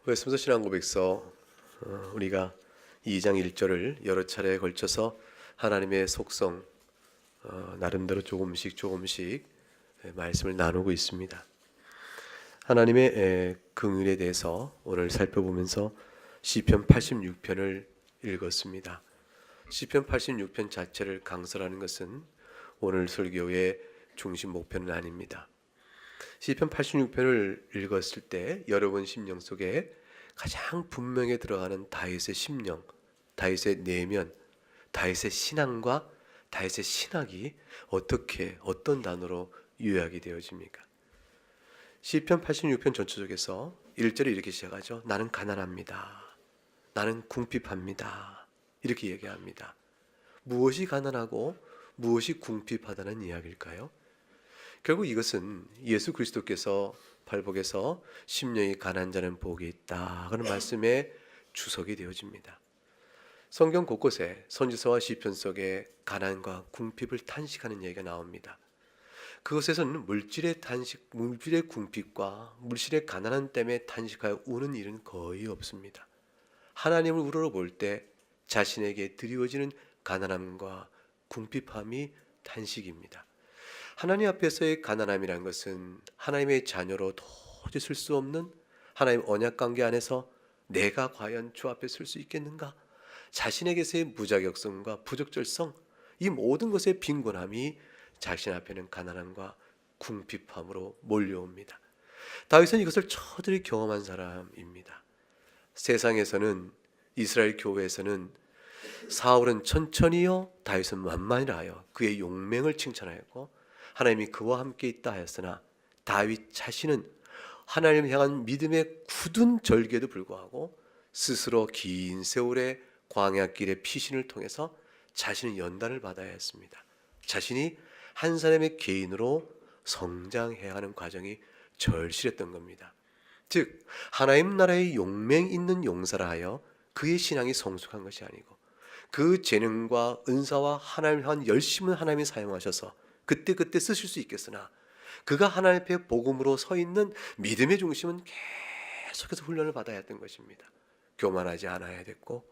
웨스민스터 신앙고백서 우리가 2장 1절을 여러 차례에 걸쳐서 하나님의 속성 나름대로 조금씩 말씀을 나누고 있습니다. 하나님의 긍휼에 대해서 오늘 살펴보면서 시편 86편을 읽었습니다. 시편 86편 자체를 강설하는 것은 오늘 설교의 중심 목표는 아닙니다. 시편 86편을 읽었을 때 여러분 심령 속에 가장 분명히 들어가는 다윗의 심령, 다윗의 내면, 다윗의 신앙과 다윗의 신학이 어떤 단어로 요약이 되어집니까? 시편 86편 전체적에서 1절에 이렇게 시작하죠. 나는 가난합니다. 나는 궁핍합니다. 이렇게 얘기합니다. 무엇이 가난하고 무엇이 궁핍하다는 이야기일까요? 결국 이것은 예수 그리스도께서 팔복에서 심령이 가난한 자는 복이 있다 그런 말씀에 주석이 되어집니다. 성경 곳곳에 선지서와 시편 속에 가난과 궁핍을 탄식하는 얘기가 나옵니다. 그것에서는 물질의 궁핍과 물질의 가난함 때문에 탄식하여 우는 일은 거의 없습니다. 하나님을 우러러볼 때 자신에게 드리워지는 가난함과 궁핍함이 탄식입니다. 하나님 앞에서의 가난함이란 것은 하나님의 자녀로 도저히 쓸 수 없는 하나님 언약관계 안에서 내가 과연 주 앞에 설 수 있겠는가? 자신에게서의 무자격성과 부적절성, 이 모든 것의 빈곤함이 자신 앞에는 가난함과 궁핍함으로 몰려옵니다. 다윗은 이것을 처절히 경험한 사람입니다. 세상에서는, 이스라엘 교회에서는 사울은 천천히요 다윗은 만만이라 하여 그의 용맹을 칭찬하였고 하나님이 그와 함께 있다 하였으나 다윗 자신은 하나님을 향한 믿음의 굳은 절개에도 불구하고 스스로 긴 세월의 광야길의 피신을 통해서 자신의 연단을 받아야 했습니다. 자신이 한 사람의 개인으로 성장해야 하는 과정이 절실했던 겁니다. 즉 하나님 나라의 용맹 있는 용사라 하여 그의 신앙이 성숙한 것이 아니고 그 재능과 은사와 하나님을 향한 열심은 하나님이 사용하셔서 그때 쓰실 수 있겠으나 그가 하나님 앞에 복음으로 서 있는 믿음의 중심은 계속해서 훈련을 받아야 했던 것입니다. 교만하지 않아야 됐고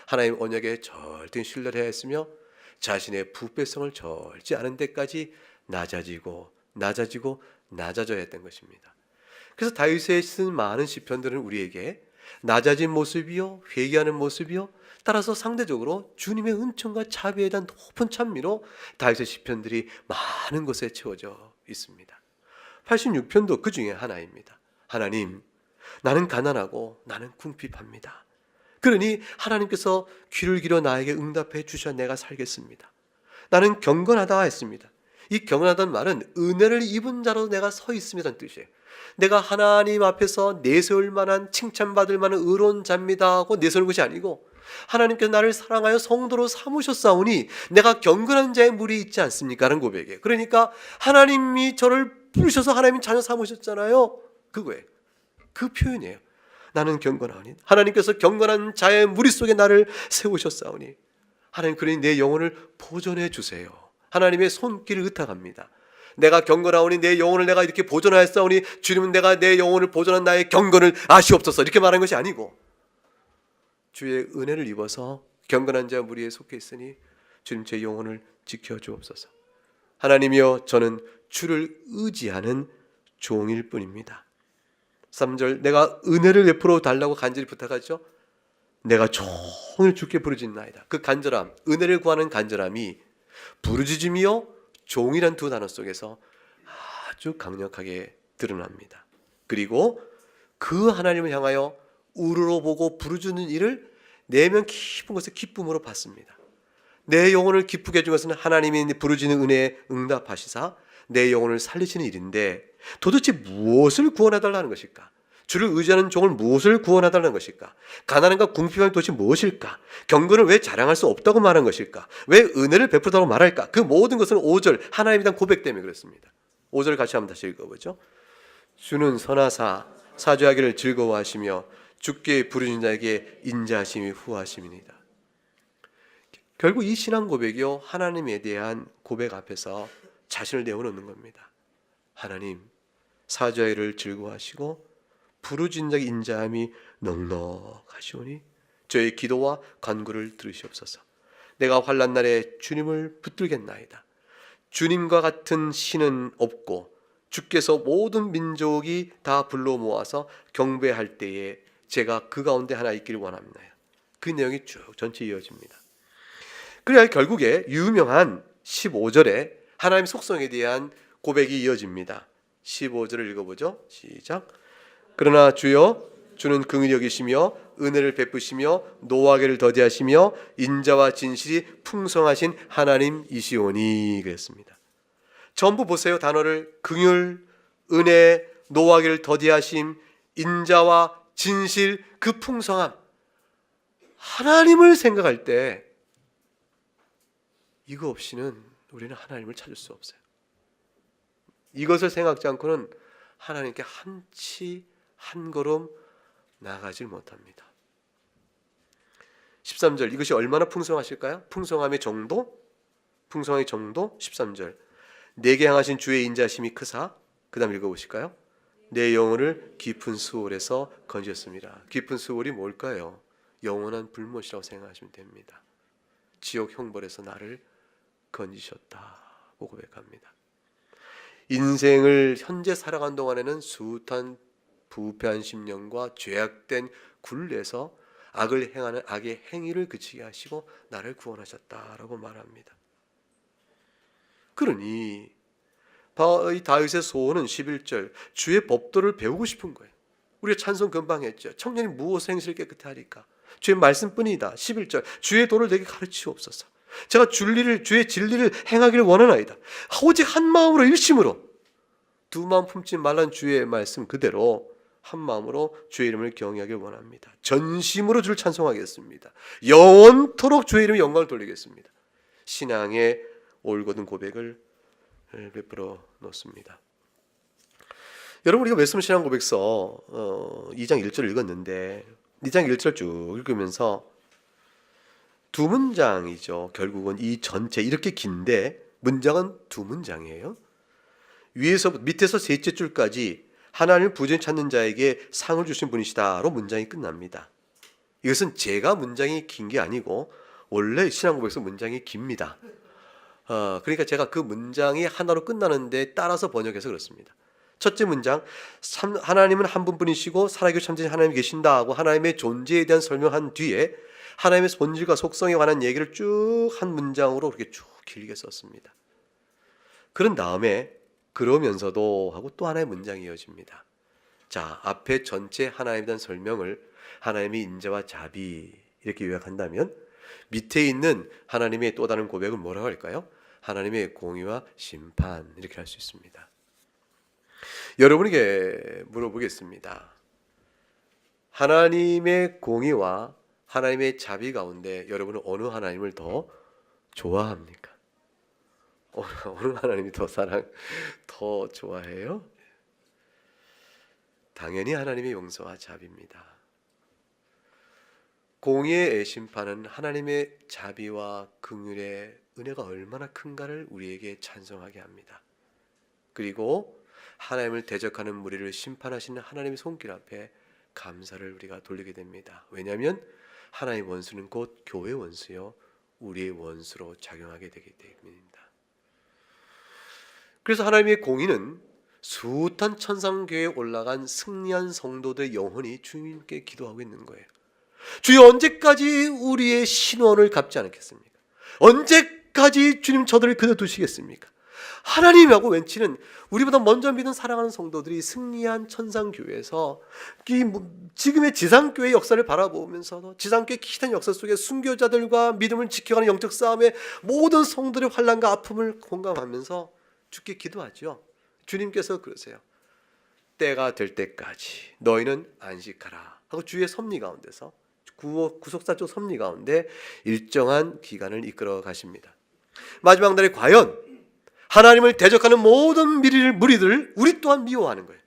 하나님 언약에 절대 신뢰를 해야 했으며 자신의 부패성을 절지 않은 데까지 낮아져야 했던 것입니다. 그래서 다윗의 쓴 많은 시편들은 우리에게 낮아진 모습이요 회개하는 모습이요 따라서 상대적으로 주님의 은총과 자비에 대한 높은 찬미로 다윗의 시편들이 많은 곳에 채워져 있습니다. 86편도 그 중에 하나입니다. 하나님, 나는 가난하고 나는 궁핍합니다. 그러니 하나님께서 귀를 기울여 나에게 응답해 주셔 내가 살겠습니다. 나는 경건하다 했습니다. 이 경건하다는 말은 은혜를 입은 자로 내가 서 있습니다는 뜻이에요. 내가 하나님 앞에서 내세울 만한 칭찬받을 만한 의로운 자입니다 하고 내세우는 것이 아니고 하나님께서 나를 사랑하여 성도로 삼으셨사오니 내가 경건한 자의 물이 있지 않습니까? 라는 고백이에요. 그러니까 하나님이 저를 부르셔서 하나님이 자녀 삼으셨잖아요. 그거예요. 그 표현이에요. 나는 경건하오니 하나님께서 경건한 자의 무리 속에 나를 세우셨사오니 하나님 그러니 내 영혼을 보존해 주세요. 하나님의 손길을 의탁합니다. 내가 경건하오니 내 영혼을 내가 이렇게 보존하였사오니 주님은 내가 내 영혼을 보존한 나의 경건을 아시옵소서 이렇게 말한 것이 아니고 주의 은혜를 입어서 경건한 자 무리에 속해 있으니 주님 제 영혼을 지켜주옵소서. 하나님이여 저는 주를 의지하는 종일 뿐입니다. 3절 내가 은혜를 베풀어 달라고 간절히 부탁하죠. 내가 종일 주께 부르짖나이다. 그 간절함, 은혜를 구하는 간절함이 부르짖음이요 종이란 두 단어 속에서 아주 강력하게 드러납니다. 그리고 그 하나님을 향하여 우러러보고 부르짖는 일을 내면 깊은 곳에 기쁨으로 받습니다. 내 영혼을 기쁘게 해준 것은 하나님이 부르짖는 은혜에 응답하시사 내 영혼을 살리시는 일인데 도대체 무엇을 구원해달라는 것일까? 주를 의지하는 종을 무엇을 구원해달라는 것일까? 가난함과 궁핍함이 도대체 무엇일까? 경건을 왜 자랑할 수 없다고 말한 것일까? 왜 은혜를 베풀다고 말할까? 그 모든 것은 5절 하나님에 대한 고백 때문에 그렇습니다. 5절 같이 한번 다시 읽어보죠. 주는 선하사 사죄하기를 즐거워하시며 주께 부르짖는 자에게 인자하심이 후하심이니이다. 결국 이 신앙 고백이요 하나님에 대한 고백 앞에서 자신을 내어놓는 겁니다. 하나님 사죄하기를 즐거워하시고 부르짖는 인자함이 넉넉하시오니 저의 기도와 간구를 들으시옵소서. 내가 환난 날에 주님을 붙들겠나이다. 주님과 같은 신은 없고 주께서 모든 민족이 다 불러 모아서 경배할 때에 제가 그 가운데 하나 있기를 원합니다. 그 내용이 쭉 전체 이어집니다. 그래야 결국에 유명한 15절에 하나님의 속성에 대한 고백이 이어집니다. 15절을 읽어보죠. 시작. 그러나 주여 주는 긍휼히 여기시며 은혜를 베푸시며 노하기를 더디하시며 인자와 진실이 풍성하신 하나님이시오니 그랬습니다. 전부 보세요. 단어를 긍휼, 은혜, 노하기를 더디하심, 인자와 진실, 그 풍성함. 하나님을 생각할 때 이거 없이는 우리는 하나님을 찾을 수 없어요. 이것을 생각지 않고는 하나님께 한치 한 걸음 나가질 못합니다. 13절 이것이 얼마나 풍성하실까요? 풍성함의 정도 13절 내게 향하신 주의 인자심이 크사 그 다음 읽어보실까요? 내 영혼을 깊은 수월에서 건지셨습니다. 깊은 수월이 뭘까요? 영원한 불못이라고 생각하시면 됩니다. 지옥 형벌에서 나를 건지셨다고 고백합니다. 인생을 현재 살아간 동안에는 숱한 부패한 심령과 죄악된 굴레에서 악을 행하는 악의 행위를 그치게 하시고 나를 구원하셨다라고 말합니다. 그러니 이 다윗의 소원은 11절 주의 법도를 배우고 싶은 거예요. 우리가 찬송 금방 했죠. 청년이 무엇을 행실을 깨끗히 하리까? 주의 말씀뿐이다. 11절 주의 도를 내게 가르치옵소서. 제가 주의 진리를 행하기를 원하나이다. 오직 한 마음으로 일심으로 두 마음 품지 말란 주의 말씀 그대로 한 마음으로 주의 이름을 경외하길 원합니다. 전심으로 주를 찬송하겠습니다. 영원토록 주의 이름에 영광을 돌리겠습니다. 신앙의 올곧은 고백을 베풀어 놓습니다. 여러분 우리가 웨스턴 신앙 고백서 2장 1절 읽었는데 2장 1절 쭉 읽으면서 두 문장이죠. 결국은 이 전체 이렇게 긴데 문장은 두 문장이에요. 밑에서 셋째 줄까지 하나님을 부지런히 찾는 자에게 상을 주신 분이시다로 문장이 끝납니다. 이것은 제가 문장이 긴 게 아니고 원래 신앙 고백서 문장이 깁니다. 그러니까 제가 그 문장이 하나로 끝나는데 따라서 번역해서 그렇습니다. 첫째 문장 하나님은 한 분뿐이시고 살아계시고 참되신 하나님이 계신다 하고 하나님의 존재에 대한 설명한 뒤에 하나님의 본질과 속성에 관한 얘기를 쭉 한 문장으로 그렇게 쭉 길게 썼습니다. 그런 다음에 그러면서도 하고 또 하나의 문장이 이어집니다. 자, 앞에 전체 하나님에 대한 설명을 하나님의 인자와 자비 이렇게 요약한다면 밑에 있는 하나님의 또 다른 고백을 뭐라고 할까요? 하나님의 공의와 심판 이렇게 할 수 있습니다. 여러분에게 물어보겠습니다. 하나님의 공의와 하나님의 자비 가운데 여러분은 어느 하나님을 더 좋아합니까? 어느 하나님이 더 좋아해요? 당연히 하나님의 용서와 자비입니다. 공의의 심판은 하나님의 자비와 긍휼의 은혜가 얼마나 큰가를 우리에게 찬송하게 합니다. 그리고 하나님을 대적하는 무리를 심판하시는 하나님의 손길 앞에 감사를 우리가 돌리게 됩니다. 왜냐하면 하나님의 원수는 곧 교회 원수요 우리의 원수로 작용하게 되기 때문입니다. 그래서 하나님의 공의는 숱한 천상교회에 올라간 승리한 성도들의 영혼이 주님께 기도하고 있는 거예요. 주여 언제까지 우리의 신원을 갚지 않겠습니까? 언제까지 주님 저들을 그려두시겠습니까? 하나님하고 외치는 우리보다 먼저 믿은 사랑하는 성도들이 승리한 천상교회에서 지금의 지상교회 역사를 바라보면서도 지상교회 기탄 역사 속에 순교자들과 믿음을 지켜가는 영적 싸움에 모든 성도들의 환난과 아픔을 공감하면서 주께 기도하죠. 주님께서 그러세요. 때가 될 때까지 너희는 안식하라 하고 주의 섭리 가운데서 구속사적 섭리 가운데 일정한 기간을 이끌어 가십니다. 마지막 날에 과연 하나님을 대적하는 모든 무리들을 우리 또한 미워하는 거예요.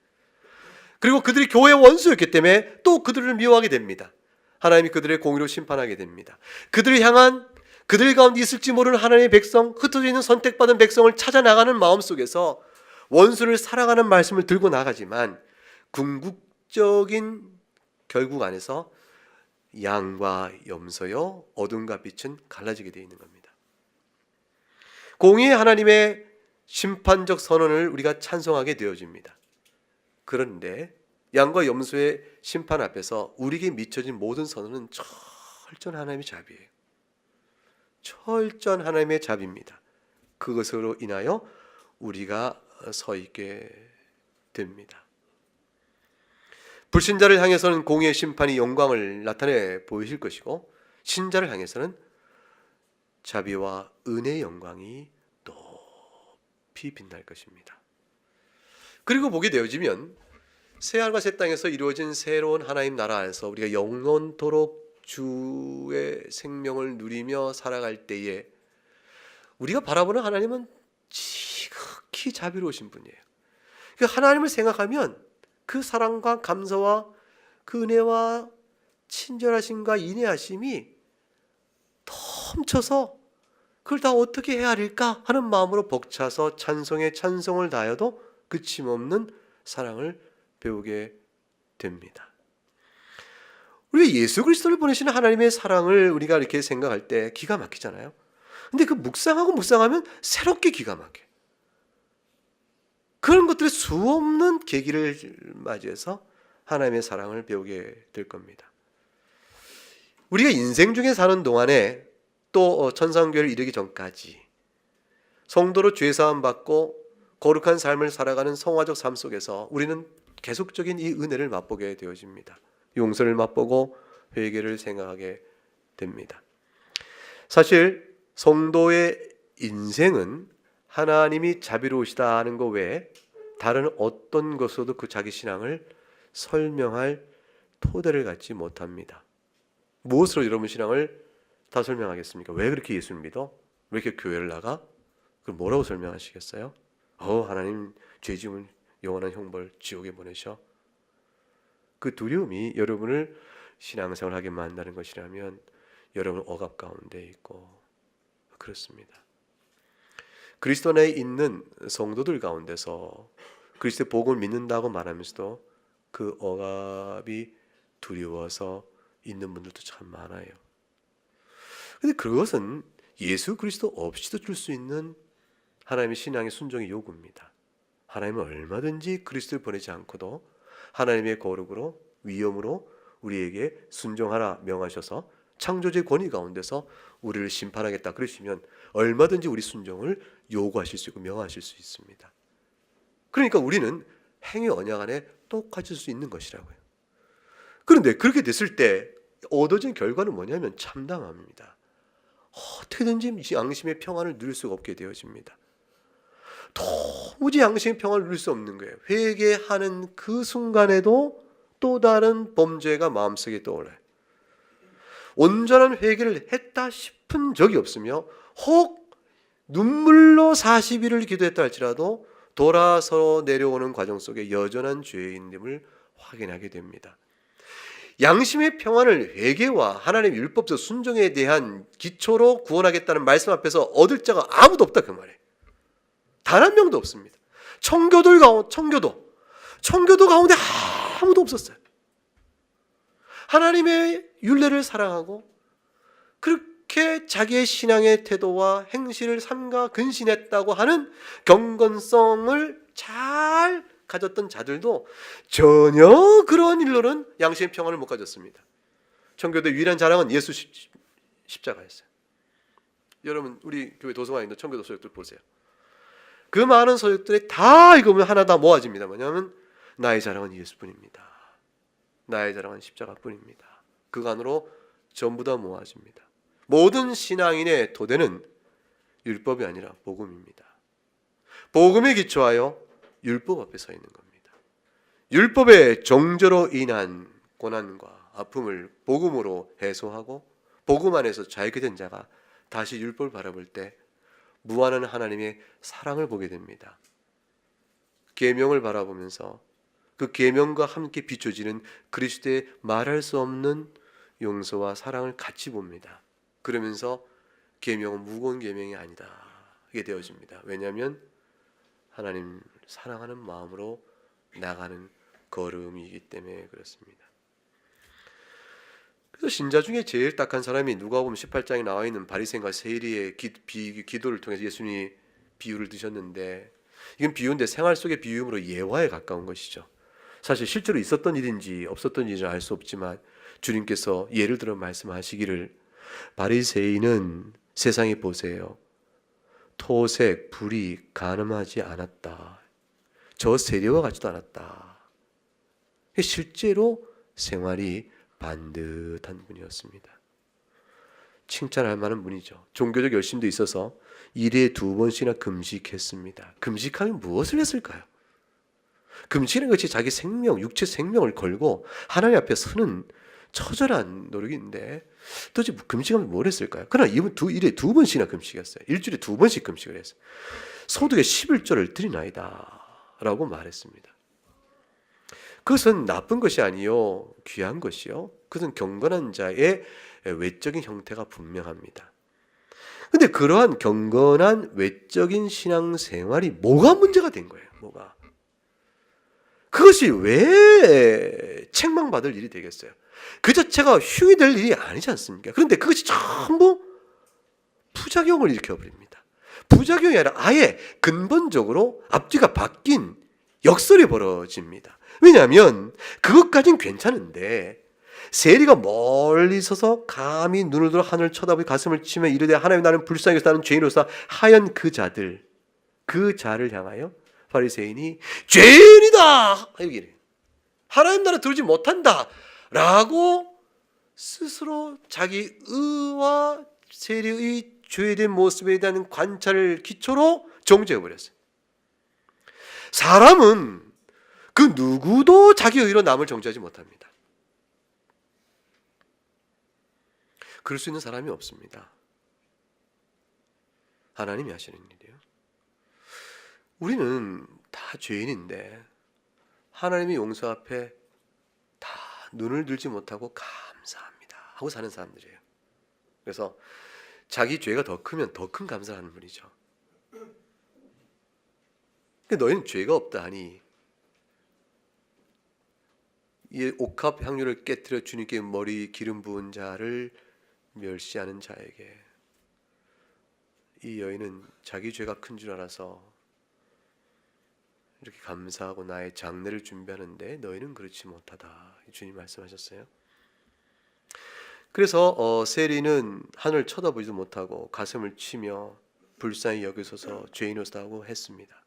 그리고 그들이 교회의 원수였기 때문에 또 그들을 미워하게 됩니다. 하나님이 그들의 공의로 심판하게 됩니다. 그들을 향한 그들 가운데 있을지 모르는 하나님의 백성, 흩어져 있는 선택받은 백성을 찾아 나가는 마음 속에서 원수를 사랑하는 말씀을 들고 나가지만 영적인 결국 안에서 양과 염소요 어둠과 빛은 갈라지게 되어 있는 겁니다. 공의의 하나님의 심판적 선언을 우리가 찬송하게 되어집니다. 그런데 양과 염소의 심판 앞에서 우리에게 미쳐진 모든 선언은 철저한 하나님의 자비예요. 철저한 하나님의 자비입니다. 그것으로 인하여 우리가 서 있게 됩니다. 불신자를 향해서는 공의의 심판이 영광을 나타내 보이실 것이고, 신자를 향해서는 자비와 은혜의 영광이 높이 빛날 것입니다. 그리고 보게 되어지면 새하늘과 새 땅에서 이루어진 새로운 하나님 나라 안에서 우리가 영원토록 주의 생명을 누리며 살아갈 때에 우리가 바라보는 하나님은 지극히 자비로우신 분이에요. 그 하나님을 생각하면 그 사랑과 감사와 그 은혜와 친절하심과 인내하심이 넘쳐서 그걸 다 어떻게 헤아릴까 하는 마음으로 벅차서 찬송에 찬송을 다하여도 그침없는 사랑을 배우게 됩니다. 우리가 예수 그리스도를 보내시는 하나님의 사랑을 우리가 이렇게 생각할 때 기가 막히잖아요. 근데 그 묵상하면 새롭게 기가 막혀요. 그런 것들의 수없는 계기를 맞이해서 하나님의 사랑을 배우게 될 겁니다. 우리가 인생 중에 사는 동안에 또 천상교회를 이르기 전까지 성도로 죄사함 받고 거룩한 삶을 살아가는 성화적 삶 속에서 우리는 계속적인 이 은혜를 맛보게 되어집니다. 용서를 맛보고 회개를 생각하게 됩니다. 사실 성도의 인생은 하나님이 자비로우시다 하는 것 외에 다른 어떤 것으로도 그 자기 신앙을 설명할 토대를 갖지 못합니다. 무엇으로 여러분 신앙을 다 설명하겠습니까? 왜 그렇게 예수를 믿어? 왜 이렇게 교회를 나가? 그럼 뭐라고 설명하시겠어요? 하나님 죄 지으면 영원한 형벌 지옥에 보내셔. 그 두려움이 여러분을 신앙생활을 하게 만드는 것이라면 여러분 억압 가운데 있고 그렇습니다. 그리스도 안에 있는 성도들 가운데서 그리스도의 복음을 믿는다고 말하면서도 그 억압이 두려워서 있는 분들도 참 많아요. 근데 그것은 예수 그리스도 없이도 줄 수 있는 하나님의 신앙의 순종의 요구입니다. 하나님은 얼마든지 그리스도를 보내지 않고도 하나님의 거룩으로 위엄으로 우리에게 순종하라 명하셔서 창조주의 권위 가운데서 우리를 심판하겠다 그러시면 얼마든지 우리 순종을 요구하실 수 있고 명하실 수 있습니다. 그러니까 우리는 행위 언약 안에 똑같을 수 있는 것이라고요. 그런데 그렇게 됐을 때 얻어진 결과는 뭐냐면 참담함입니다. 어떻게든지 양심의 평안을 누릴 수가 없게 되어집니다. 도무지 양심의 평안을 누릴 수 없는 거예요. 회개하는 그 순간에도 또 다른 범죄가 마음속에 떠올라요. 온전한 회개를 했다 싶은 적이 없으며 혹 눈물로 40일을 기도했다 할지라도 돌아서 내려오는 과정 속에 여전한 죄인임을 확인하게 됩니다. 양심의 평안을 회개와 하나님의 율법적 순종에 대한 기초로 구원하겠다는 말씀 앞에서 얻을 자가 아무도 없다 그 말이에요. 단 한 명도 없습니다. 청교도 가운데 아무도 없었어요. 하나님의 율례를 사랑하고 그렇게 자기의 신앙의 태도와 행실을 삼가 근신했다고 하는 경건성을 잘 가졌던 자들도 전혀 그러한 일로는 양심의 평안을 못 가졌습니다. 청교도의 유일한 자랑은 예수 십자가였어요. 여러분 우리 교회 도서관에 있는 청교도 서적들 보세요. 그 많은 서적들이 다 읽으면 하나 다 모아집니다. 뭐냐면 나의 자랑은 예수뿐입니다. 나의 자랑은 십자가뿐입니다. 그 안으로 전부 다 모아집니다. 모든 신앙인의 토대는 율법이 아니라 복음입니다. 복음에 기초하여 율법 앞에 서 있는 겁니다. 율법의 정죄로 인한 고난과 아픔을 복음으로 해소하고 복음 안에서 자유케 된 자가 다시 율법을 바라볼 때 무한한 하나님의 사랑을 보게 됩니다. 계명을 바라보면서 그 계명과 함께 비춰지는 그리스도의 말할 수 없는 용서와 사랑을 같이 봅니다. 그러면서 계명은 무거운 계명이 아니다 이게 되어집니다. 왜냐하면 하나님 사랑하는 마음으로 나가는 걸음이기 때문에 그렇습니다. 그래서 신자 중에 제일 딱한 사람이 누가복음 18장에 나와 있는 바리새인과 세리의 기도를 통해서 예수님이 비유를 드셨는데, 이건 비유인데 생활 속의 비유임으로 예화에 가까운 것이죠. 사실 실제로 있었던 일인지 없었던 일인지 알 수 없지만 주님께서 예를 들어 말씀하시기를, 바리새인은 세상에 보세요, 토색, 불이 가늠하지 않았다. 저 세리와 같지도 않았다. 실제로 생활이 반듯한 분이었습니다. 칭찬할 만한 분이죠. 종교적 열심도 있어서 일에 2번씩이나 금식했습니다. 금식하면 무엇을 했을까요? 금식하는 것이 자기 생명, 육체 생명을 걸고 하나님 앞에 서는 처절한 노력인데 도대체 금식하면 뭘 했을까요? 그러나 이분 일에 2번씩이나 금식했어요. 일주일에 2번씩 금식을 했어요. 소득의 11조를 드리나이다 라고 말했습니다. 그것은 나쁜 것이 아니요 귀한 것이요, 그것은 경건한 자의 외적인 형태가 분명합니다. 근데 그러한 경건한 외적인 신앙생활이 뭐가 문제가 된 거예요? 뭐가? 그것이 왜 책망받을 일이 되겠어요? 그 자체가 흉이 될 일이 아니지 않습니까? 그런데 그것이 전부 부작용을 일으켜버립니다. 부작용이 아니라 아예 근본적으로 앞뒤가 바뀐 역설이 벌어집니다. 왜냐하면 그것까진 괜찮은데 세리가 멀리 서서 감히 눈을 들어 하늘을 쳐다보고 가슴을 치며 이르되 하나님, 나는 불쌍히 여기서 나는 죄인으로서 하얀 그 자를 향하여 바리새인이 죄인이다 여기래. 하나님 나라 들어오지 못한다 라고 스스로 자기 의와 세리의 죄된 모습에 대한 관찰을 기초로 정죄해버렸어요. 사람은 그 누구도 자기 의로 남을 정죄하지 못합니다. 그럴 수 있는 사람이 없습니다. 하나님이 하시는 일이에요. 우리는 다 죄인인데 하나님의 용서 앞에 다 눈을 들지 못하고 감사합니다 하고 사는 사람들이에요. 그래서 자기 죄가 더 크면 더 큰 감사를 하는 분이죠. 너희는 죄가 없다 하니, 이 옥합 향유를 깨뜨려 주님께 머리 기름 부은 자를 멸시하는 자에게 이 여인은 자기 죄가 큰 줄 알아서 이렇게 감사하고 나의 장례를 준비하는데 너희는 그렇지 못하다, 주님 말씀하셨어요. 그래서 세리는 하늘을 쳐다보지도 못하고 가슴을 치며 불쌍히 여기소서 죄인으로서라고 했습니다.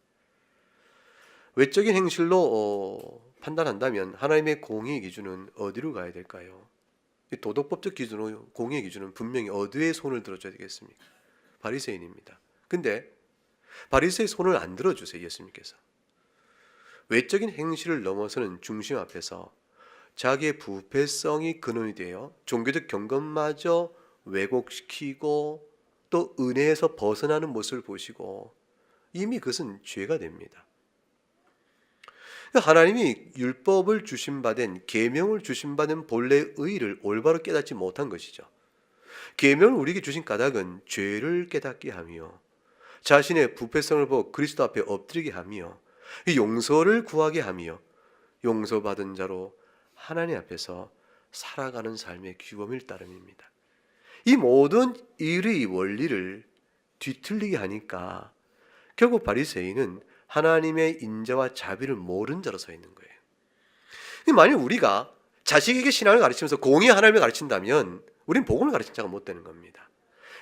외적인 행실로 판단한다면 하나님의 공의의 기준은 어디로 가야 될까요? 도덕법적 기준으로 공의의 기준은 분명히 어디에 손을 들어줘야 되겠습니까? 바리새인입니다. 근데 바리새의 손을 안 들어주세요, 예수님께서. 외적인 행실을 넘어서는 중심 앞에서 자기의 부패성이 근원이 되어 종교적 경건마저 왜곡시키고 또 은혜에서 벗어나는 모습을 보시고 이미 그것은 죄가 됩니다. 하나님이 율법을 주심받은, 계명을 주심받은 본래의 의를 올바로 깨닫지 못한 것이죠. 계명을 우리에게 주신 까닭은 죄를 깨닫게 하며 자신의 부패성을 보고 그리스도 앞에 엎드리게 하며 용서를 구하게 하며 용서받은 자로 하나님 앞에서 살아가는 삶의 규범일 따름입니다. 이 모든 일의 원리를 뒤틀리게 하니까 결국 바리새인은 하나님의 인자와 자비를 모르는 자로 서 있는 거예요. 만약 우리가 자식에게 신앙을 가르치면서 공의 하나님을 가르친다면 우리는 복음을 가르친 자가 못 되는 겁니다.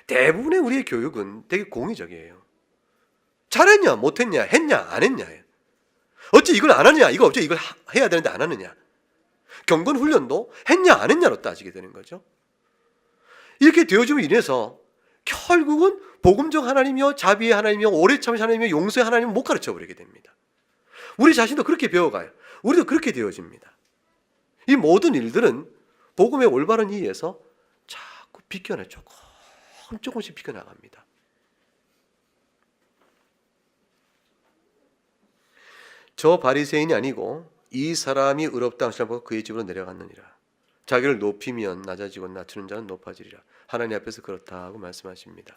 대부분의 우리의 교육은 되게 공의적이에요. 잘했냐 못했냐 했냐 안 했냐, 어째 이걸 안 하느냐, 이거 어째 이걸 해야 되는데 안 하느냐, 경건 훈련도 했냐 안 했냐로 따지게 되는 거죠. 이렇게 되어짐으로 인해서 결국은 복음적 하나님이요 자비의 하나님이요 오래 참으신 하나님이요 용서의 하나님을 못 가르쳐버리게 됩니다. 우리 자신도 그렇게 배워가요. 우리도 그렇게 되어집니다. 이 모든 일들은 복음의 올바른 이해에서 자꾸 비껴나 조금씩 비껴나갑니다. 저 바리새인이 아니고 이 사람이 의롭다 하시나 보고 그의 집으로 내려갔느니라. 자기를 높이면 낮아지고 낮추는 자는 높아지리라. 하나님 앞에서 그렇다고 말씀하십니다.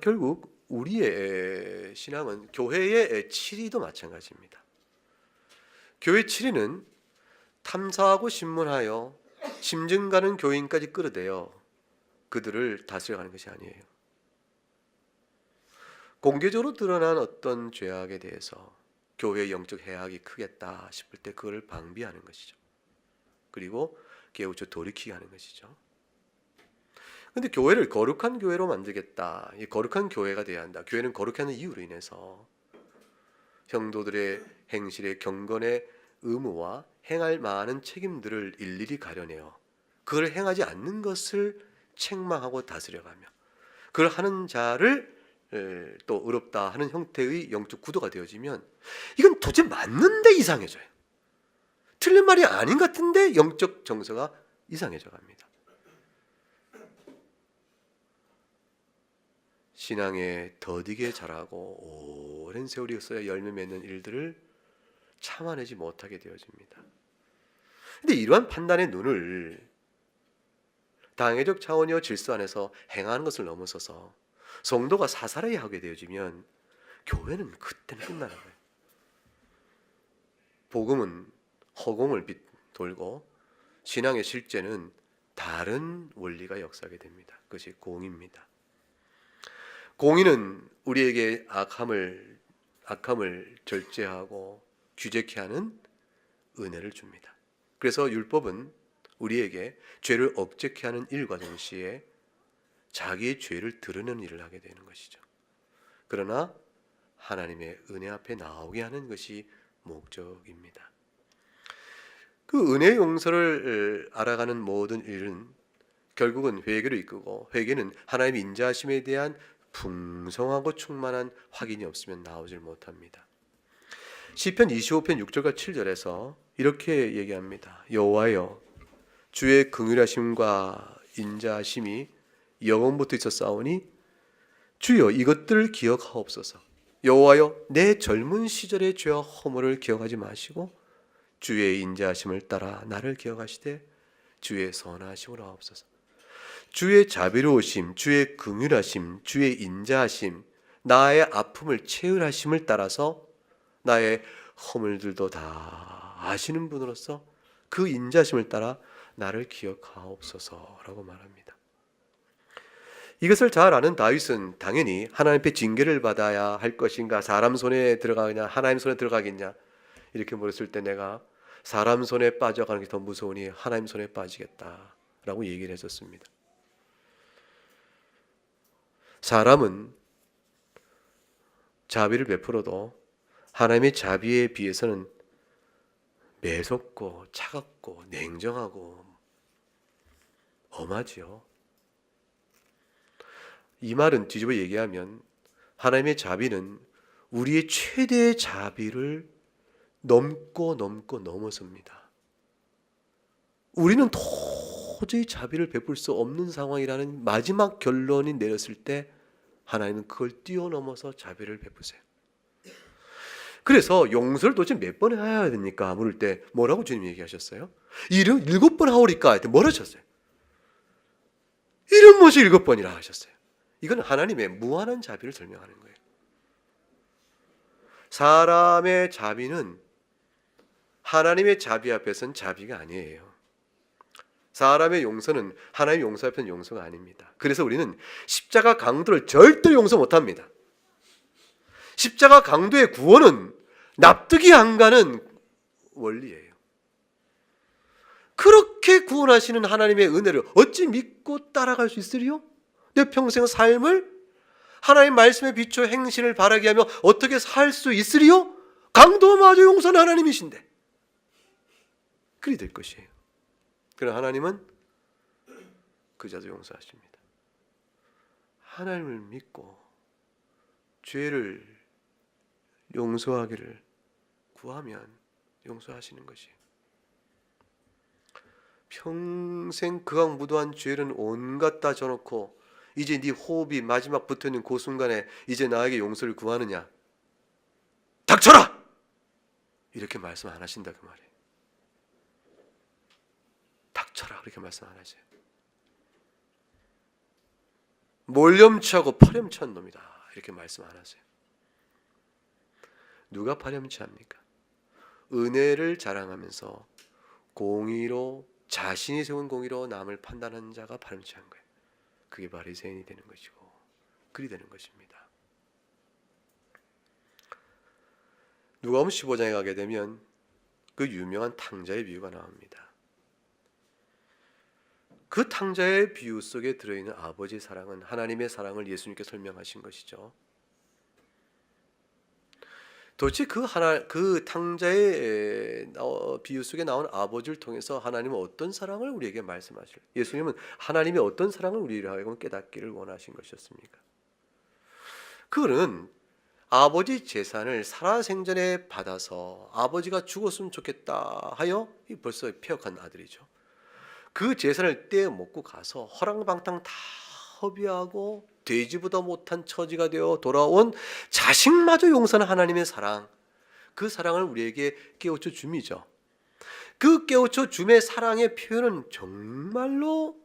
결국 우리의 신앙은 교회의 치리도 마찬가지입니다. 교회 7위는 탐사하고 신문하여 심증 가는 교인까지 끌어대어 그들을 다스려가는 것이 아니에요. 공개적으로 드러난 어떤 죄악에 대해서 교회의 영적 해악이 크겠다 싶을 때 그걸 방비하는 것이죠. 그리고 깨우쳐 돌이키게 하는 것이죠. 그런데 교회를 거룩한 교회로 만들겠다, 이 거룩한 교회가 되어야 한다, 교회는 거룩해 하는 이유로 인해서 성도들의 행실의 경건의 의무와 행할 많은 책임들을 일일이 가려내어 그걸 행하지 않는 것을 책망하고 다스려가며 그걸 하는 자를 또 의롭다 하는 형태의 영적 구도가 되어지면 이건 도대체 맞는데 이상해져요. 틀린 말이 아닌 것 같은데 영적 정서가 이상해져 갑니다. 신앙에 더디게 자라고 오랜 세월이 있어야 열매 맺는 일들을 참아내지 못하게 되어집니다. 근데 이러한 판단의 눈을 당회적 차원이와 질서 안에서 행하는 것을 넘어서서 성도가 사사로이 하게 되어지면 교회는 그때는 끝나는 거예요. 복음은 허공을 돌고 신앙의 실제는 다른 원리가 역사하게 됩니다. 그것이 공의입니다. 공의는 우리에게 악함을 절제하고 규제케 하는 은혜를 줍니다. 그래서 율법은 우리에게 죄를 억제케 하는 일과 동시에 자기의 죄를 드러내는 일을 하게 되는 것이죠. 그러나 하나님의 은혜 앞에 나오게 하는 것이 목적입니다. 그 은혜의 용서를 알아가는 모든 일은 결국은 회개로 이끄고, 회개는 하나님의 인자하심에 대한 풍성하고 충만한 확인이 없으면 나오질 못합니다. 시편 25편 6절과 7절에서 이렇게 얘기합니다. 여호와여, 주의 긍휼하심과 인자하심이 영원부터 있었사오니 주여 이것들을 기억하옵소서. 여호와여, 내 젊은 시절의 죄와 허물을 기억하지 마시고 주의 인자하심을 따라 나를 기억하시되 주의 선하심을 하옵소서. 주의 자비로우심, 주의 긍휼하심, 주의 인자하심, 나의 아픔을 체휼하심을 따라서 나의 허물들도 다 아시는 분으로서 그 인자하심을 따라 나를 기억하옵소서라고 말합니다. 이것을 잘 아는 다윗은 당연히 하나님 앞에 징계를 받아야 할 것인가, 사람 손에 들어가겠냐, 하나님 손에 들어가겠냐, 이렇게 물었을 때 내가 사람 손에 빠져가는 게 더 무서우니 하나님 손에 빠지겠다라고 얘기를 했었습니다. 사람은 자비를 베풀어도 하나님의 자비에 비해서는 매섭고 차갑고 냉정하고 엄하지요. 이 말은 뒤집어 얘기하면 하나님의 자비는 우리의 최대의 자비를 넘어섭니다. 우리는 도저히 자비를 베풀 수 없는 상황이라는 마지막 결론이 내렸을 때 하나님은 그걸 뛰어넘어서 자비를 베푸세요. 그래서 용서를 도대체 몇 번 해야 됩니까? 물을 때 뭐라고 주님 얘기하셨어요? 7번 하오리까? 했더니 뭐라 하셨어요? 이런 것이 7번이라 하셨어요. 이건 하나님의 무한한 자비를 설명하는 거예요. 사람의 자비는 하나님의 자비 앞에서는 자비가 아니에요. 사람의 용서는 하나님의 용서 앞에서는 용서가 아닙니다. 그래서 우리는 십자가 강도를 절대 용서 못합니다. 십자가 강도의 구원은 납득이 안 가는 원리예요. 그렇게 구원하시는 하나님의 은혜를 어찌 믿고 따라갈 수 있으리요? 내 평생 삶을 하나님 말씀에 비춰 행실을 바라게 하며 어떻게 살 수 있으리요? 강도마저 용서는 하나님이신데 그리 될 것이에요. 그러나 하나님은 그자도 용서하십니다. 하나님을 믿고 죄를 용서하기를 구하면 용서하시는 것이에요. 평생 극악무도한 죄는 온갖 다 져놓고 이제 네 호흡이 마지막 붙어있는 그 순간에 이제 나에게 용서를 구하느냐? 닥쳐라! 이렇게 말씀 안 하신다 그 말이에요. 닥쳐라 그렇게 말씀 안 하세요. 몰염치하고 파렴치한 놈이다 이렇게 말씀 안 하세요. 누가 파렴치합니까? 은혜를 자랑하면서 공의로 자신이 세운 공의로 남을 판단하는 자가 바람직한 거예요. 그게 바리새인이 되는 것이고 그리 되는 것입니다. 누가복음 15장에 가게 되면 그 유명한 탕자의 비유가 나옵니다. 그 탕자의 비유 속에 들어있는 아버지의 사랑은 하나님의 사랑을 예수님께 설명하신 것이죠. 도대체 그 탕자의 비유 속에 나온 아버지를 통해서 하나님은 어떤 사랑을 우리에게 말씀하실? 예수님은 하나님의 어떤 사랑을 우리를 하여금 깨닫기를 원하신 것이었습니까? 그는 아버지 재산을 살아생전에 받아서 아버지가 죽었으면 좋겠다 하여 벌써 폐역한 아들이죠. 그 재산을 떼어먹고 가서 허랑방탕 다 허비하고 돼지보다 못한 처지가 되어 돌아온 자식마저 용서하는 하나님의 사랑, 그 사랑을 우리에게 깨우쳐 줌이죠. 그 깨우쳐 줌의 사랑의 표현은 정말로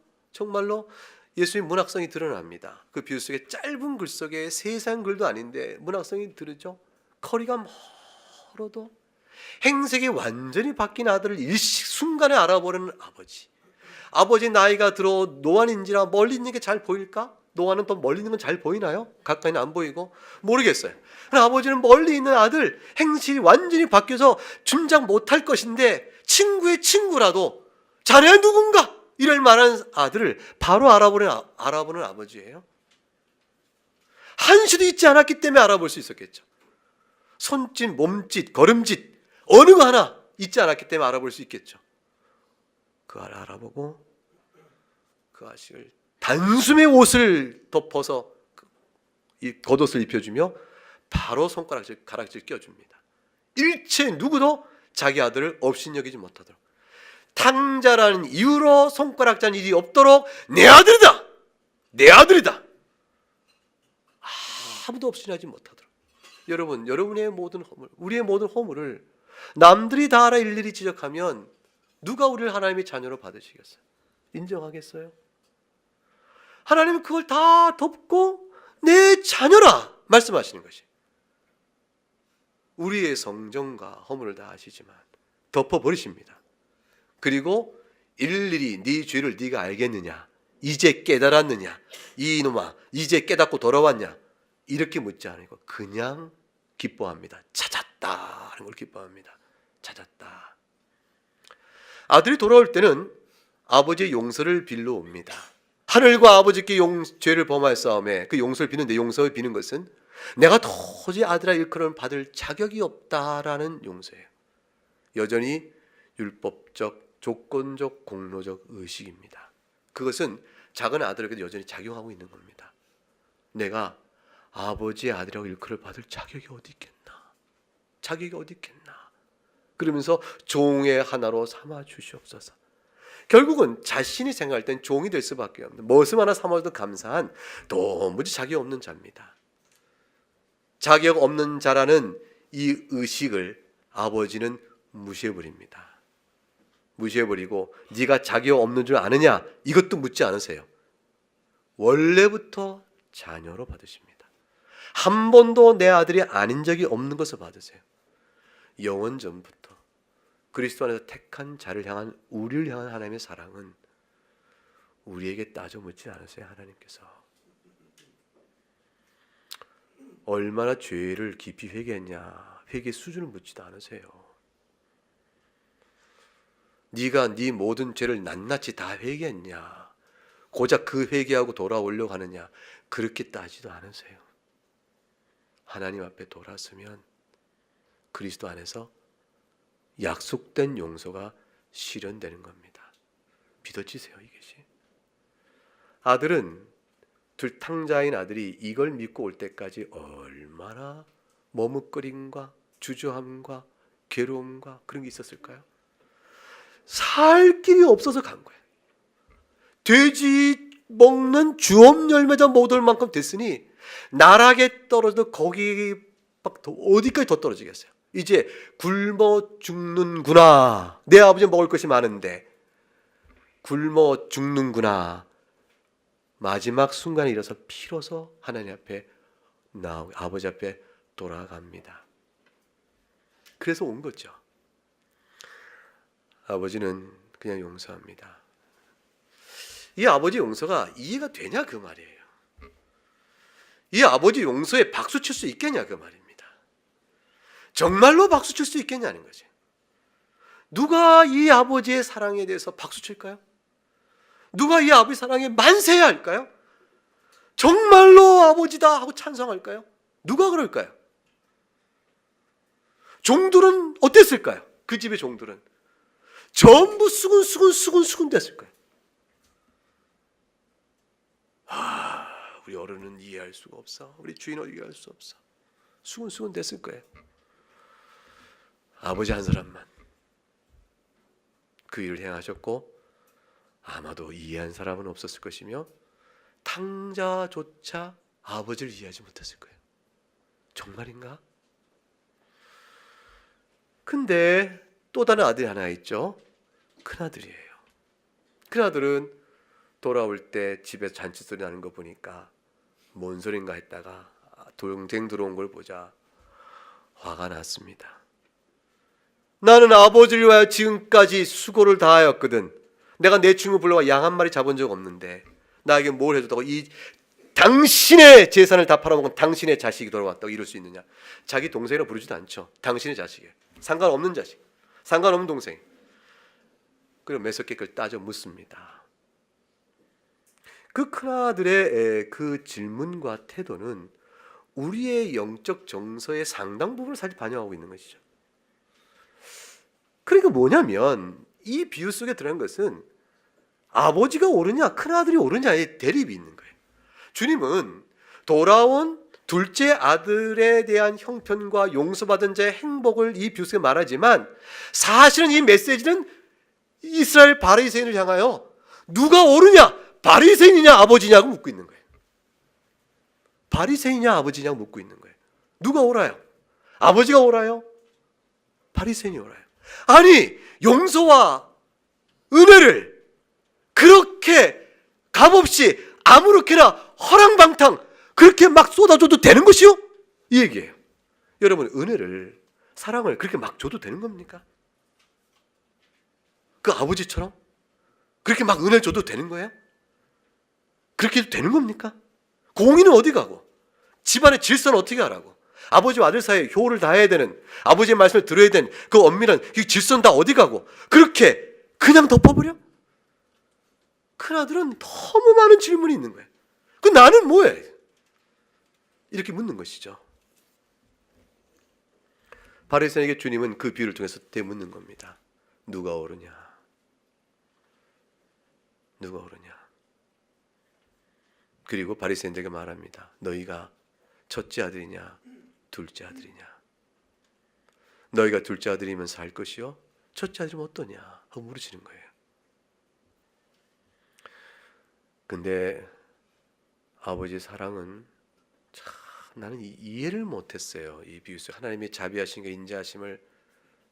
예수의 문학성이 드러납니다. 그 비유 속에 짧은 글 속에 세상 글도 아닌데 문학성이 들으죠. 거리가 멀어도 행색이 완전히 바뀐 아들을 일순간에 알아보는 아버지. 아버지 나이가 들어 노안인지라 멀리 있는 게 잘 보일까? 노안은 또 멀리 있는 건 잘 보이나요? 가까이는 안 보이고 모르겠어요. 아버지는 멀리 있는 아들 행실이 완전히 바뀌어서 짐작 못할 것인데 친구의 친구라도 자네가 누군가? 이럴 만한 아들을 바로 알아보는 아버지예요. 한시도 잊지 않았기 때문에 알아볼 수 있었겠죠. 손짓, 몸짓, 걸음짓 어느 거 하나 잊지 않았기 때문에 알아볼 수 있겠죠. 그 아를 알아보고 그 아식을 단숨에 옷을 덮어서 겉옷을 입혀주며 바로 가락질 껴줍니다. 일체 누구도 자기 아들을 업신여기지 못하도록 탕자라는 이유로 손가락질 일이 없도록 내 아들이다! 내 아들이다! 아무도 업신하지 못하도록. 여러분의 모든 허물, 우리의 모든 허물을 남들이 다 알아 일일이 지적하면 누가 우리를 하나님의 자녀로 받으시겠어요? 인정하겠어요? 하나님은 그걸 다 덮고 내 자녀라 말씀하시는 것이. 우리의 성정과 허물을 다 아시지만 덮어버리십니다. 그리고 일일이 네 죄를 네가 알겠느냐? 이제 깨달았느냐? 이놈아 이제 깨닫고 돌아왔냐? 이렇게 묻지 않고 그냥 기뻐합니다. 찾았다 하는 걸 기뻐합니다. 찾았다. 아들이 돌아올 때는 아버지의 용서를 빌러 옵니다. 하늘과 아버지께 죄를 범하였사오매 그 용서를 비는데 용서를 비는 것은 내가 도저히 아들아 일컬음을 받을 자격이 없다라는 용서예요. 여전히 율법적, 조건적, 공로적 의식입니다. 그것은 작은 아들에게도 여전히 작용하고 있는 겁니다. 내가 아버지의 아들이라고 일컬을 받을 자격이 어디 있겠나? 자격이 어디 있겠나? 그러면서 종의 하나로 삼아 주시옵소서. 결국은 자신이 생각할 땐 종이 될 수밖에 없는, 무엇을 하나 삼아도 감사한 도무지 자격 없는 자입니다. 자격 없는 자라는 이 의식을 아버지는 무시해버립니다. 무시해버리고 네가 자격 없는 줄 아느냐? 이것도 묻지 않으세요. 원래부터 자녀로 받으십니다. 한 번도 내 아들이 아닌 적이 없는 것을 받으세요. 영원 전부터 그리스도 안에서 택한 자를 향한, 우리를 향한 하나님의 사랑은 우리에게 따져 묻지 않으세요. 하나님께서 얼마나 죄를 깊이 회개했냐, 회개 수준을 묻지도 않으세요. 네가 네 모든 죄를 낱낱이 다 회개했냐, 고작 그 회개하고 돌아오려고 하느냐, 그렇게 따지도 않으세요. 하나님 앞에 돌아서면 그리스도 안에서 약속된 용서가 실현되는 겁니다. 믿어지세요, 이것이. 아들은, 탕자인 아들이 이걸 믿고 올 때까지 얼마나 머뭇거림과 주저함과 괴로움과 그런 게 있었을까요? 살 길이 없어서 간 거예요. 돼지 먹는 주업 열매자 못 올 만큼 됐으니 나락에 떨어져도 거기 어디까지 더 떨어지겠어요. 이제 굶어 죽는구나. 내 아버지 먹을 것이 많은데 굶어 죽는구나. 마지막 순간에 일어서 피로서 하나님 앞에 아버지 앞에 돌아갑니다. 그래서 온 거죠. 아버지는 그냥 용서합니다. 이 아버지 용서가 이해가 되냐 그 말이에요. 이 아버지 용서에 박수 칠 수 있겠냐 그 말입니다. 정말로 박수 칠 수 있겠냐는 거지. 누가 이 아버지의 사랑에 대해서 박수 칠까요? 누가 이 아버지 사랑에 만세해야 할까요? 정말로 아버지다 하고 찬성할까요? 누가 그럴까요? 종들은 어땠을까요? 그 집의 종들은 전부 수군 됐을 거예요. 우리 어른은 이해할 수가 없어. 우리 주인은 이해할 수 없어. 수군 됐을 거예요. 아버지 한 사람만 그 일을 행하셨고 아마도 이해한 사람은 없었을 것이며 탕자조차 아버지를 이해하지 못했을 거예요. 정말인가? 근데 또 다른 아들이 하나 있죠. 큰아들이에요. 큰아들은 돌아올 때 집에 잔치 소리 나는 거 보니까 뭔 소린가 했다가 동생 들어온 걸 보자 화가 났습니다. 나는 아버지를 위하여 지금까지 수고를 다하였거든. 내가 내 친구 불러와 양 한 마리 잡은 적 없는데 나에게 뭘 해줬다고 이 당신의 재산을 다 팔아먹은 당신의 자식이 돌아왔다고 이럴 수 있느냐. 자기 동생이라 부르지도 않죠. 당신의 자식이에요. 상관없는 자식, 상관없는 동생. 그리고 매석객을 따져 묻습니다. 그 큰아들의 그 질문과 태도는 우리의 영적 정서의 상당 부분을 사실 반영하고 있는 것이죠. 그러니까 뭐냐면 이 비유 속에 들어간 것은 아버지가 옳으냐 큰아들이 옳으냐의 대립이 있는 거예요. 주님은 돌아온 둘째 아들에 대한 형편과 용서받은 자의 행복을 이 비유 속에 말하지만 사실은 이 메시지는 이스라엘 바리새인을 향하여 누가 옳으냐 바리새인이냐 아버지냐고 묻고 있는 거예요. 바리새인이냐 아버지냐고 묻고 있는 거예요. 누가 옳아요? 아버지가 옳아요? 바리새인이 옳아요? 아니 용서와 은혜를 그렇게 값없이 아무렇게나 허랑방탕 그렇게 막 쏟아줘도 되는 것이요? 이 얘기예요. 여러분 은혜를 사랑을 그렇게 막 줘도 되는 겁니까? 그 아버지처럼 그렇게 막 은혜를 줘도 되는 거예요? 그렇게 해도 되는 겁니까? 공의는 어디 가고 집안의 질서는 어떻게 하라고 아버지와 아들 사이에 효를 다해야 되는 아버지의 말씀을 들어야 되는 그 엄밀한 이 질서는 다 어디 가고 그렇게 그냥 덮어버려? 큰아들은 너무 많은 질문이 있는 거예요. 그 나는 뭐해? 이렇게 묻는 것이죠. 바리새인에게 주님은 그 비유를 통해서 되묻는 겁니다. 누가 옳으냐? 누가 옳으냐? 그리고 바리새인들에게 말합니다. 너희가 첫째 아들이냐 둘째 아들이냐? 너희가 둘째 아들이면 살 것이요 첫째 아들이면 어떠냐? 하고 물으시는 거예요. 근데 아버지의 사랑은 참 나는 이해를 못했어요. 이 비유 속 하나님의 자비하심과 인자하심을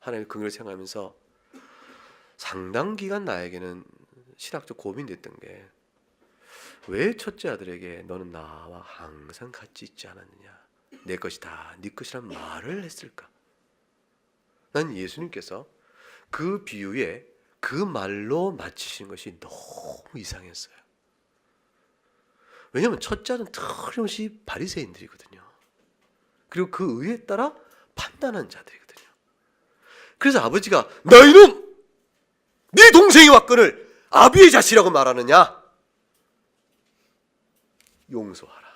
하나님의 긍휼을 생각하면서 상당 기간 나에게는 신학적 고민됐던 게 왜 첫째 아들에게 너는 나와 항상 같이 있지 않았느냐? 내 것이 다 네 것이란 말을 했을까? 난 예수님께서 그 비유에 그 말로 마치신 것이 너무 이상했어요. 왜냐하면 첫째 아들은 틀림없이 바리새인들이거든요. 그리고 그 의에 따라 판단한 자들이거든요. 그래서 아버지가 너희는 네 동생이 왔거늘 아비의 자식이라고 말하느냐? 용서하라.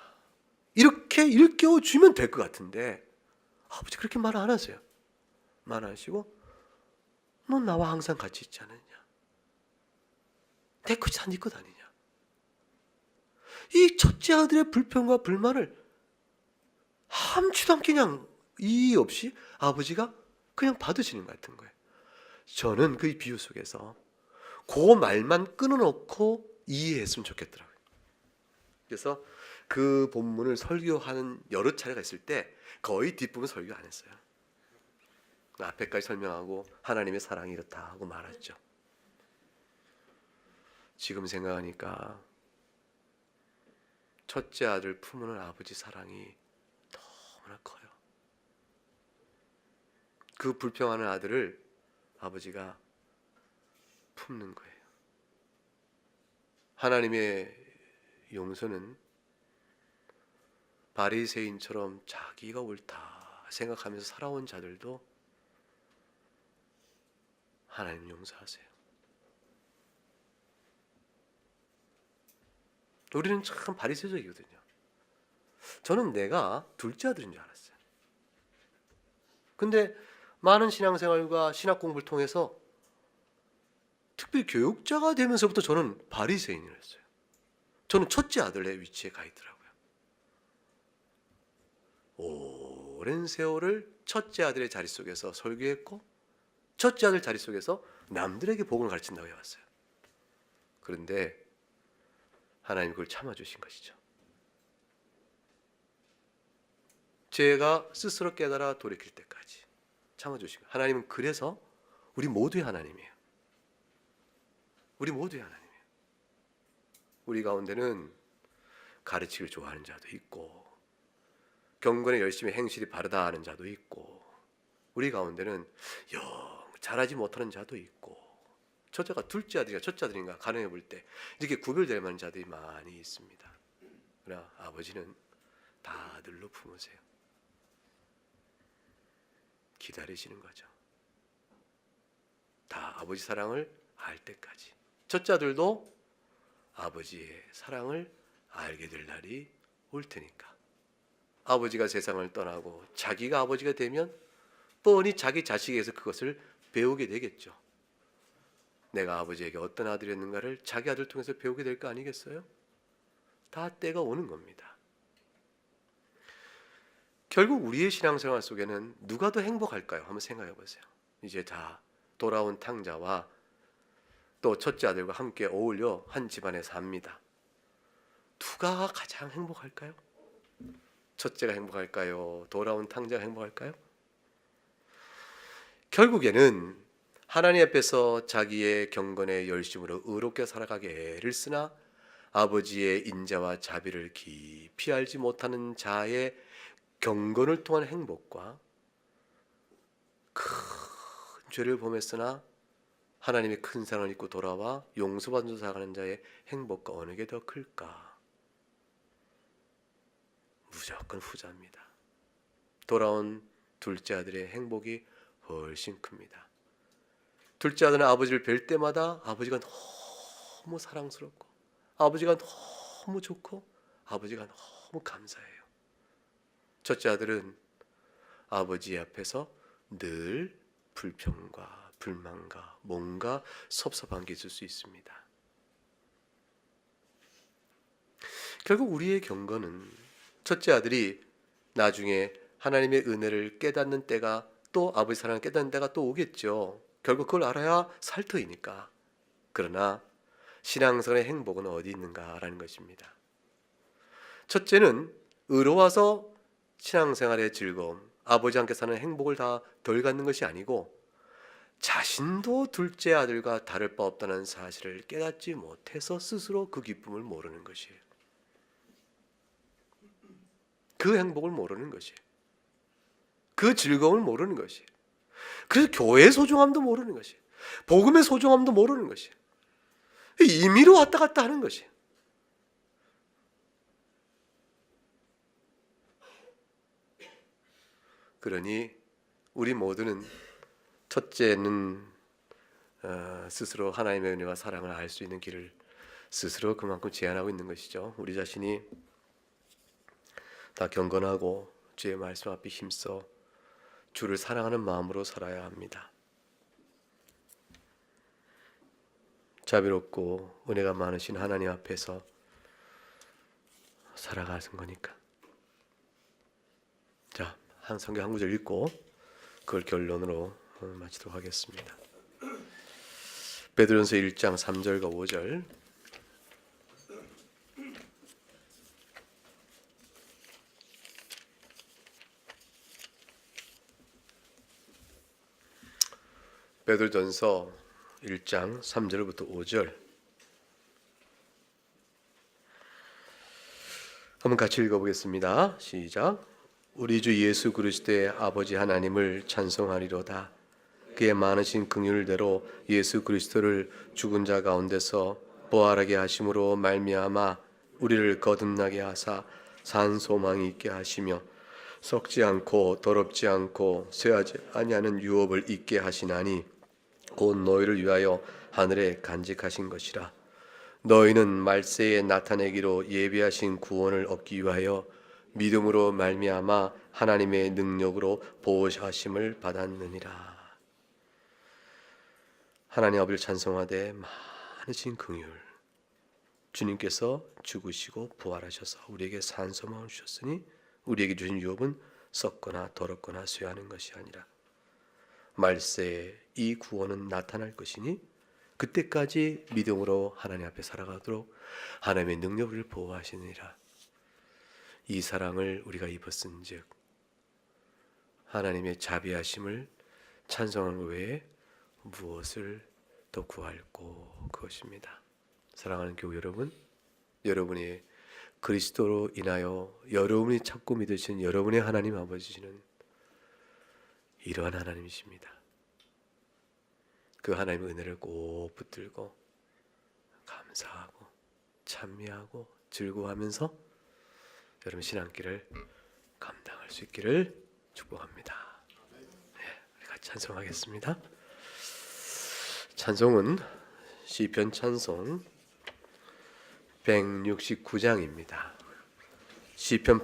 이렇게 일깨워 주면 될 것 같은데 아버지 그렇게 말 안 하세요. 말 안 하시고 넌 나와 항상 같이 있지 않느냐? 내 것이 다 네 것 아니냐? 이 첫째 아들의 불평과 불만을 함치도 않게 그냥 이의 없이 아버지가 그냥 받으시는 것 같은 거예요. 저는 그 비유 속에서 그 말만 끊어놓고 이해했으면 좋겠더라고요. 그래서 그 본문을 설교하는 여러 차례가 있을 때 거의 뒷부분 설교 안 했어요. 앞에까지 설명하고 하나님의 사랑이 이렇다 하고 말았죠. 지금 생각하니까 첫째 아들 품는 아버지 사랑이 너무나 커요. 그 불평하는 아들을 아버지가 품는 거예요. 하나님의 용서는 바리새인처럼 자기가 옳다 생각하면서 살아온 자들도 하나님 용서하세요. 우리는 참 바리새적이거든요. 저는 내가 둘째 아들인 줄 알았어요. 근데 많은 신앙생활과 신학 공부를 통해서 특별히 교육자가 되면서부터 저는 바리새인을 했어요. 저는 첫째 아들의 위치에 가 있더라고요. 오랜 세월을 첫째 아들의 자리 속에서 설교했고 첫째 아들 자리 속에서 남들에게 복음을 가르친다고 해왔어요. 그런데 하나님 그걸 참아주신 것이죠. 제가 스스로 깨달아 돌이킬 때까지 참아주신 거예요. 하나님은 그래서 우리 모두의 하나님이에요. 우리 모두의 하나님이에요. 우리 가운데는 가르치기를 좋아하는 자도 있고 경건에 열심히 행실이 바르다 하는 자도 있고 우리 가운데는 영 잘하지 못하는 자도 있고 첫째가 둘째 아들인가 첫째 아들인가 가늠해 볼 때 이렇게 구별될 만한 자들이 많이 있습니다. 그러나 아버지는 다 아들로 품으세요. 기다리시는 거죠. 다 아버지 사랑을 알 때까지. 첫째 아들도 아버지의 사랑을 알게 될 날이 올 테니까. 아버지가 세상을 떠나고 자기가 아버지가 되면 뻔히 자기 자식에게서 그것을 배우게 되겠죠. 내가 아버지에게 어떤 아들이었는가를 자기 아들 통해서 배우게 될 거 아니겠어요? 다 때가 오는 겁니다. 결국 우리의 신앙생활 속에는 누가 더 행복할까요? 한번 생각해 보세요. 이제 다 돌아온 탕자와 또 첫째 아들과 함께 어울려 한 집안에 삽니다. 누가 가장 행복할까요? 첫째가 행복할까요? 돌아온 탕자가 행복할까요? 결국에는 하나님 앞에서 자기의 경건의 열심으로 의롭게 살아가게 애를 쓰나 아버지의 인자와 자비를 깊이 알지 못하는 자의 경건을 통한 행복과 큰 죄를 범했으나 하나님의 큰 사랑을 입고 돌아와 용서받는 살아가는 자의 행복과 어느 게 더 클까? 무조건 후자입니다. 돌아온 둘째 아들의 행복이 훨씬 큽니다. 둘째 아들은 아버지를 뵐 때마다 아버지가 너무 사랑스럽고 아버지가 너무 좋고 아버지가 너무 감사해요. 첫째 아들은 아버지 앞에서 늘 불평과 불만과 뭔가 섭섭한 게 있을 수 있습니다. 결국 우리의 경건은 첫째 아들이 나중에 하나님의 은혜를 깨닫는 때가 또 아버지 사랑을 깨닫는 때가 또 오겠죠. 결국 그걸 알아야 살 터이니까. 그러나 신앙생활의 행복은 어디 있는가라는 것입니다. 첫째는 의로워서 신앙생활의 즐거움, 아버지와 함께 사는 행복을 다 덜 갖는 것이 아니고 자신도 둘째 아들과 다를 바 없다는 사실을 깨닫지 못해서 스스로 그 기쁨을 모르는 것이에요. 그 행복을 모르는 것이에요. 그 즐거움을 모르는 것이에요. 그래서 교회의 소중함도 모르는 것이에요. 복음의 소중함도 모르는 것이에요. 임의로 왔다 갔다 하는 것이에요. 그러니 우리 모두는 첫째는 스스로 하나님의 은혜와 사랑을 알 수 있는 길을 스스로 그만큼 제한하고 있는 것이죠. 우리 자신이 다 경건하고 주의 말씀 앞에 힘써 주를 사랑하는 마음으로 살아야 합니다. 자비롭고 은혜가 많으신 하나님 앞에서 살아가는 거니까. 자, 한 성경 한 구절 읽고 그걸 결론으로 마치도록 하겠습니다. 베드로전서 1장 3절과 5절. 베드로전서 1장 3절부터 5절 한번 같이 읽어보겠습니다. 시작. 우리 주 예수 그리스도의 아버지 하나님을 찬송하리로다. 그의 많으신 긍휼대로 예수 그리스도를 죽은 자 가운데서 부활하게 하심으로 말미암아 우리를 거듭나게 하사 산 소망이 있게 하시며 썩지 않고 더럽지 않고 쇠하지 아니하는 유업을 있게 하시나니 곧 너희를 위하여 하늘에 간직하신 것이라. 너희는 말세에 나타내기로 예비하신 구원을 얻기 위하여 믿음으로 말미암아 하나님의 능력으로 보호하심을 받았느니라. 하나님 아버지를 찬송하되 많으신 긍휼, 주님께서 죽으시고 부활하셔서 우리에게 산 소망을 주셨으니 우리에게 주신 유업은 썩거나 더럽거나 쇠하는 것이 아니라 말세에 이 구원은 나타날 것이니 그때까지 믿음으로 하나님 앞에 살아가도록 하나님의 능력을 보호하시느니라. 이 사랑을 우리가 입었은즉 하나님의 자비하심을 찬송하는 것 외에 무엇을 더 구할꼬 그것입니다. 사랑하는 교우 여러분, 여러분이 그리스도로 인하여 여러분이 찾고 믿으신 여러분의 하나님 아버지는 이러한 하나님이십니다. 그 하나님의 은혜를 꼭 붙들고 감사하고 찬미하고 즐거워하면서 여러분 신앙길을 감당할 수 있기를 축복합니다. 네, 우리 같이 찬송하겠습니다. 찬송은 시편 찬송 169장입니다. 시편